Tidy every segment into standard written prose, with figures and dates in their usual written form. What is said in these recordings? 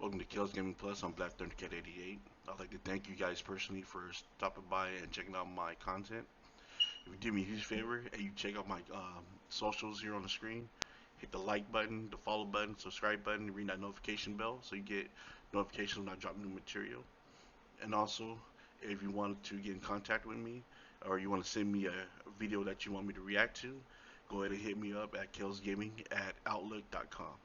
Welcome to Kills Gaming Plus. I'm Black Thunder Cat 88. I'd like to thank you guys personally for stopping by and checking out my content. If you do me a huge favor and you check out my socials here on the screen, hit the like button, the follow button, subscribe button, ring that notification bell so you get notifications when I drop new material. And also, if you want to get in contact with me or you want to send me a video that you want me to react to, go ahead and hit me up at killsgaming@outlook.com.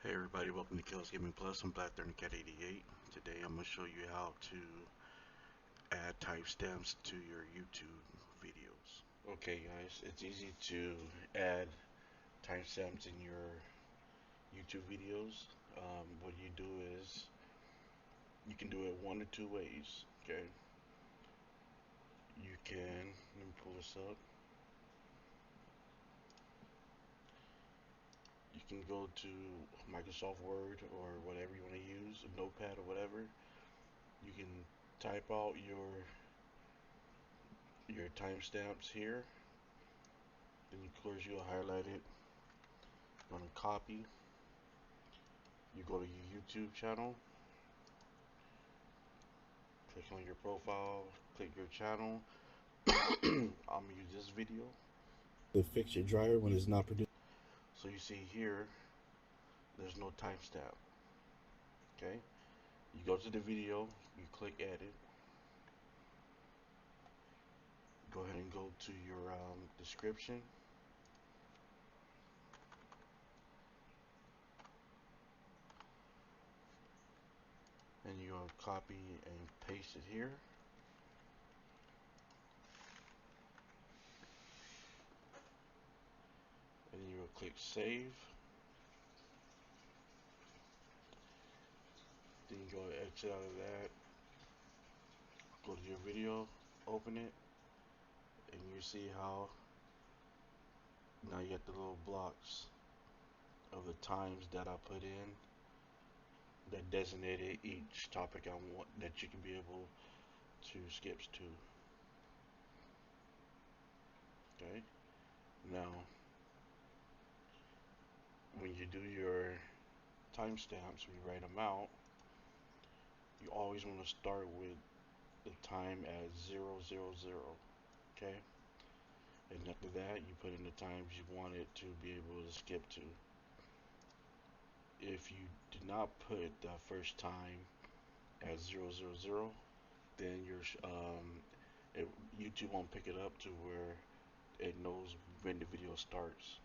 Hey everybody, welcome to Kills Gaming Plus. I'm Black Thunder Cat 88. Today I'm going to show you how to add timestamps to your YouTube videos. Okay guys, it's easy to add timestamps in your YouTube videos. What you do is, you can do it one or two ways, okay? You can, let me pull this up. You can go to Microsoft Word or whatever you want to use, a notepad or whatever. You can type out your timestamps here. Then of course you'll highlight it. You want to copy. You go to your YouTube channel. Click on your profile. Click your channel. I'm gonna use this video to fix your dryer when it's not producing. So you see here, there's no timestamp. Okay. You go to the video. You click edit. Go ahead and go to your description. And you're going to copy and paste it here. And you will click save. Then you go to exit out of that. Go to your video, open it, and you see how now you get the little blocks of the times that I put in that designated each topic I want that you can be able to skip to. Okay. Now, when you do your timestamps, when you write them out, you always want to start with the time at 000. Okay. And after that, you put in the times you want it to be able to skip to. If you do not put the first time at 000, then YouTube won't pick it up to where it knows when the video starts.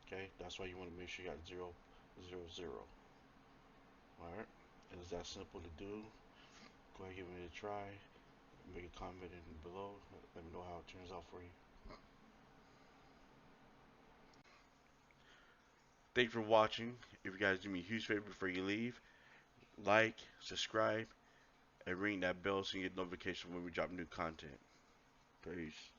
Okay, that's why you want to make sure you got 000. All right, and it's that simple to do. Go ahead, give it a try. Make a comment in below. Let me know how it turns out for you. Thanks for watching. If you guys do me a huge favor before you leave, like, subscribe, and ring that bell so you get notification when we drop new content. Peace.